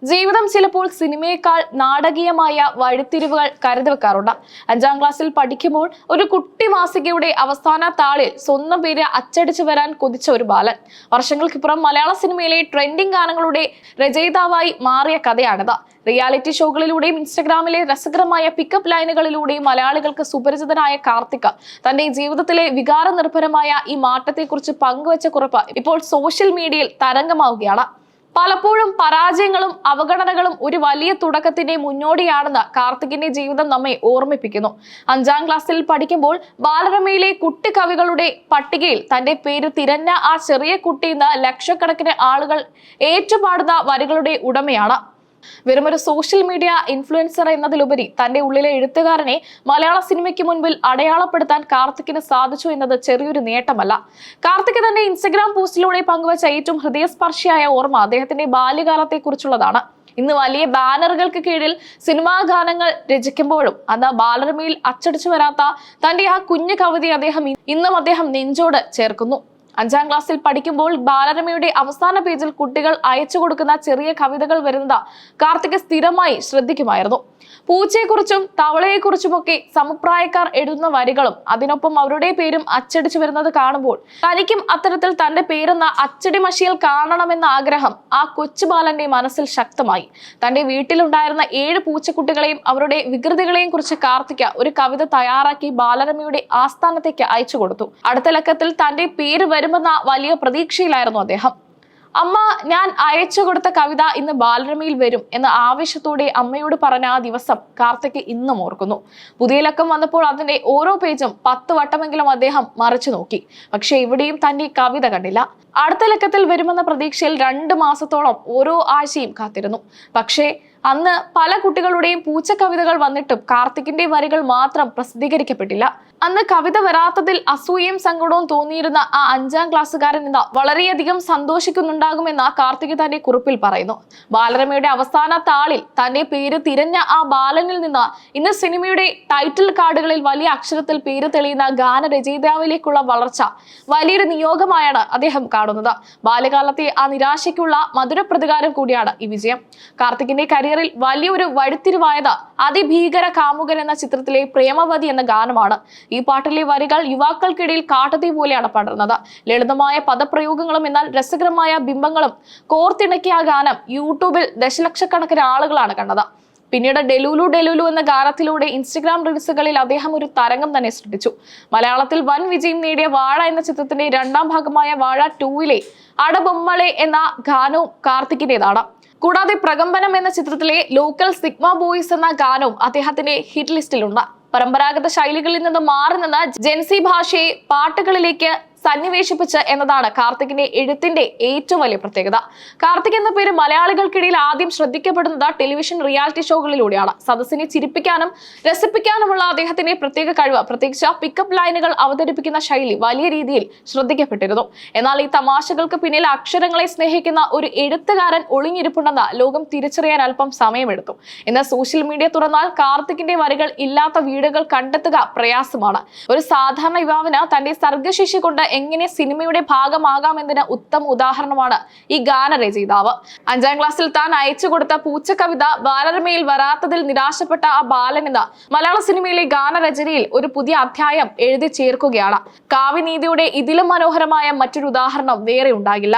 ജീവിതം ചിലപ്പോൾ സിനിമയേക്കാൾ നാടകീയമായ വഴിത്തിരിവുകൾ കരുതി വെക്കാറുണ്ട്. 5ാം ക്ലാസ്സിൽ പഠിക്കുമ്പോൾ ഒരു കുട്ടി മാസികയുടെ അവസാന താളിൽ സ്വന്തം പേര് അച്ചടിച്ചു വരാൻ കൊതിച്ച ഒരു ബാലൻ വർഷങ്ങൾക്കിപ്പുറം മലയാള സിനിമയിലെ ട്രെൻഡിംഗ് ഗാനങ്ങളുടെ രചയിതാവായി മാറിയ കഥയാണിത്. റിയാലിറ്റി ഷോകളിലൂടെയും ഇൻസ്റ്റഗ്രാമിലെ രസകരമായ പിക്കപ്പ് ലൈനുകളിലൂടെയും മലയാളികൾക്ക് സുപരിചിതനായ കാർത്തിക് തന്റെ ജീവിതത്തിലെ വികാര നിർഭരമായ ഈ മാറ്റത്തെക്കുറിച്ച് പങ്കുവച്ച കുറിപ്പ് ഇപ്പോൾ സോഷ്യൽ മീഡിയയിൽ തരംഗമാവുകയാണ്. പലപ്പോഴും പരാജയങ്ങളും അവഗണനകളും ഒരു വലിയ തുടക്കത്തിന്റെ മുന്നോടിയാണെന്ന് കാർത്തികിന്റെ ജീവിതം നമ്മെ ഓർമ്മിപ്പിക്കുന്നു. 5ാം ക്ലാസ്സിൽ പഠിക്കുമ്പോൾ ബാലരമയിലെ കുട്ടിക്കവികളുടെ പട്ടികയിൽ തന്റെ പേര് തിരഞ്ഞ ആ ചെറിയ കുട്ടി ഇന്ന് ലക്ഷക്കണക്കിന് ആളുകൾ ഏറ്റുപാടുന്ന വരികളുടെ ഉടമയാണ്. വെറുമൊരു സോഷ്യൽ മീഡിയ ഇൻഫ്ലുവൻസർ എന്നതിലുപരി തന്റെ ഉള്ളിലെ എഴുത്തുകാരനെ മലയാള സിനിമയ്ക്ക് മുൻപിൽ അടയാളപ്പെടുത്താൻ കാർത്തികിന് സാധിച്ചു എന്നത് ചെറിയൊരു നേട്ടമല്ല. കാർത്തിക് തന്റെ ഇൻസ്റ്റഗ്രാം പോസ്റ്റിലൂടെ പങ്കുവച്ച ഏറ്റവും ഹൃദയസ്പർശിയായ ഓർമ്മ അദ്ദേഹത്തിന്റെ ബാല്യകാലത്തെ കുറിച്ചുള്ളതാണ്. ഇന്ന് വലിയ ബാനറുകൾക്ക് കീഴിൽ സിനിമാ ഗാനങ്ങൾ രചിക്കുമ്പോഴും അന്ന് ബാലരമയിൽ അച്ചടിച്ചു വരാത്ത തന്റെ ആ കുഞ്ഞു കവിത ഇന്നും അദ്ദേഹം നെഞ്ചോട് ചേർക്കുന്നു. 5ാം ക്ലാസ്സിൽ പഠിക്കുമ്പോൾ ബാലരമയുടെ അവസാന പേജിൽ കുട്ടികൾ അയച്ചു കൊടുക്കുന്ന ചെറിയ കവിതകൾ വരുന്നത് കാർത്തിക് സ്ഥിരമായി ശ്രദ്ധിക്കുമായിരുന്നു. പൂച്ചയെക്കുറിച്ചും തവളയെക്കുറിച്ചുമൊക്കെ സമപ്രായക്കാർ എഴുതുന്ന വരികളും അതിനൊപ്പം അവരുടെ പേരും അച്ചടിച്ചു വരുന്നത് കാണുമ്പോൾ തനിക്കും അത്തരത്തിൽ തന്റെ പേരെന്ന അച്ചടി മഷിയിൽ കാണണമെന്ന ആഗ്രഹം ആ കൊച്ചു ബാലന്റെ മനസ്സിൽ ശക്തമായി. തന്റെ വീട്ടിലുണ്ടായിരുന്ന 7 പൂച്ചക്കുട്ടികളെയും അവരുടെ വികൃതികളെയും കുറിച്ച് കാർത്തിക് ഒരു കവിത തയ്യാറാക്കി ബാലരമയുടെ ആസ്ഥാനത്തേക്ക് അയച്ചു കൊടുത്തു. അടുത്ത ലക്കത്തിൽ തന്റെ പേര് വരുമെന്ന വലിയ പ്രതീക്ഷയിലായിരുന്നു അദ്ദേഹം. അമ്മ, ഞാൻ അയച്ചു കൊടുത്ത കവിത ഇന്ന് ബാലരമയിൽ വരും എന്ന ആവേശത്തോടെ അമ്മയോട് പറഞ്ഞ ആ ദിവസം കാർത്തിക് ഇന്നും ഓർക്കുന്നു. പുതിയ ലക്കം വന്നപ്പോൾ അതിന്റെ ഓരോ പേജും 10 വട്ടമെങ്കിലും അദ്ദേഹം മറിച്ചു നോക്കി. പക്ഷെ ഇവിടെയും തന്റെ കവിത കണ്ടില്ല. അടുത്ത ലക്കത്തിൽ വരുമെന്ന പ്രതീക്ഷയിൽ 2 മാസത്തോളം ഓരോ ആഴ്ചയും കാത്തിരുന്നു. പക്ഷേ അന്ന് പല കുട്ടികളുടെയും പൂച്ച കവിതകൾ വന്നിട്ടും കാർത്തികിന്റെ വരികൾ മാത്രം പ്രസിദ്ധീകരിക്കപ്പെട്ടില്ല. അന്ന് കവിത വരാത്തതിൽ അസൂയയും സങ്കടവും തോന്നിയിരുന്ന ആ 5ാം ക്ലാസ്സുകാരൻ ഇന്ന് വളരെയധികം സന്തോഷിക്കുന്നുണ്ടാകുമെന്ന് കാർത്തിക് തന്റെ കുറിപ്പിൽ പറയുന്നു. ബാലരമയുടെ അവസാന താളിൽ തന്റെ പേര് തിരഞ്ഞ ആ ബാലനിൽ നിന്ന് ഇന്ന് സിനിമയുടെ ടൈറ്റിൽ കാർഡുകളിൽ വലിയ അക്ഷരത്തിൽ പേര് തെളിയുന്ന ഗാനരചയിതാവിലേക്കുള്ള വളർച്ച വലിയൊരു നിയോഗമായാണ് അദ്ദേഹം കാണുന്നത്. ബാല്യകാലത്തെ ആ നിരാശയ്ക്കുള്ള മധുരപ്രതികാരം കൂടിയാണ് ഈ വിജയം. കാർത്തികിന്റെ കരിയറിൽ വലിയൊരു വഴിത്തിരിവായത് അതിഭീകര കാമുകൻ എന്ന ചിത്രത്തിലെ പ്രേമവതി എന്ന ഗാനമാണ്. ഈ പാട്ടിലെ വരികൾ യുവാക്കൾക്കിടയിൽ കാട്ടുതീ പോലെയാണ് പടർന്നത്. ലളിതമായ പദപ്രയോഗങ്ങളും എന്നാൽ രസകരമായ ബിംബങ്ങളും കോർത്തിണക്കിയ ആ ഗാനം യൂട്യൂബിൽ ദശലക്ഷക്കണക്കിന് ആളുകളാണ് കണ്ടത്. പിന്നീട് ഡെലുലു ഡെലുലു എന്ന ഗാനത്തിലൂടെ ഇൻസ്റ്റഗ്രാം റീൽസുകളിൽ അദ്ദേഹം ഒരു തരംഗം തന്നെ സൃഷ്ടിച്ചു. മലയാളത്തിൽ വൻ വിജയം നേടിയ വാഴ എന്ന ചിത്രത്തിന്റെ 2ാം ഭാഗമായ വാഴ 2ലെ അടബൊമ്മളെ എന്ന ഗാനവും കാർത്തികിന്റേതാണ്. കൂടാതെ പ്രകമ്പനം എന്ന ചിത്രത്തിലെ ലോക്കൽ സിഗ്മ ബോയ്സ് എന്ന ഗാനവും അദ്ദേഹത്തിന്റെ ഹിറ്റ് ലിസ്റ്റിലുണ്ട്. പരമ്പരാഗത ശൈലികളിൽ നിന്ന് മാറി നിന്ന് ജെൻസി ഭാഷയെ പാട്ടുകളിലേക്ക് സന്നിവേശിപ്പിച്ച് എന്നതാണ് കാർത്തികിന്റെ എഴുത്തിന്റെ ഏറ്റവും വലിയ പ്രത്യേകത. കാർത്തിക് എന്ന പേര് മലയാളികൾക്കിടയിൽ ആദ്യം ശ്രദ്ധിക്കപ്പെടുന്നത് ടെലിവിഷൻ റിയാലിറ്റി ഷോകളിലൂടെയാണ്. സദസ്സിനെ ചിരിപ്പിക്കാനും രസിപ്പിക്കാനുമുള്ള അദ്ദേഹത്തിന്റെ പ്രത്യേക കഴിവ്, പ്രത്യേകിച്ച് പിക്കപ്പ് ലൈനുകൾ അവതരിപ്പിക്കുന്ന ശൈലി വലിയ രീതിയിൽ ശ്രദ്ധിക്കപ്പെട്ടിരുന്നു. എന്നാൽ ഈ തമാശകൾക്ക് പിന്നിൽ അക്ഷരങ്ങളെ സ്നേഹിക്കുന്ന ഒരു എഴുത്തുകാരൻ ഒളിഞ്ഞിരിപ്പുണ്ടെന്ന് ലോകം തിരിച്ചറിയാൻ അല്പം സമയമെടുത്തു. എന്നാൽ സോഷ്യൽ മീഡിയ തുറന്നാൽ കാർത്തികിന്റെ വരികൾ ഇല്ലാത്ത വീടുകൾ കണ്ടെത്തുക പ്രയാസമാണ്. ഒരു സാധാരണ യുവാവിന് തന്റെ സർഗശേഷി കൊണ്ട് എങ്ങനെ സിനിമയുടെ ഭാഗമാകാമെന്നതിന് ഉത്തമ ഉദാഹരണമാണ് ഈ ഗാനരചയിതാവ്. 5ാം ക്ലാസ്സിൽ താൻ അയച്ചു കൊടുത്ത പൂച്ച കവിത ബാലരമയിൽ വരാത്തതിൽ നിരാശപ്പെട്ട ആ ബാലനിന്ന് മലയാള സിനിമയിലെ ഗാനരചനയിൽ ഒരു പുതിയ അധ്യായം എഴുതി ചേർക്കുകയാണ്. കാവ്യനീതിയുടെ ഇതിലും മനോഹരമായ മറ്റൊരു ഉദാഹരണം വേറെ ഉണ്ടാകില്ല.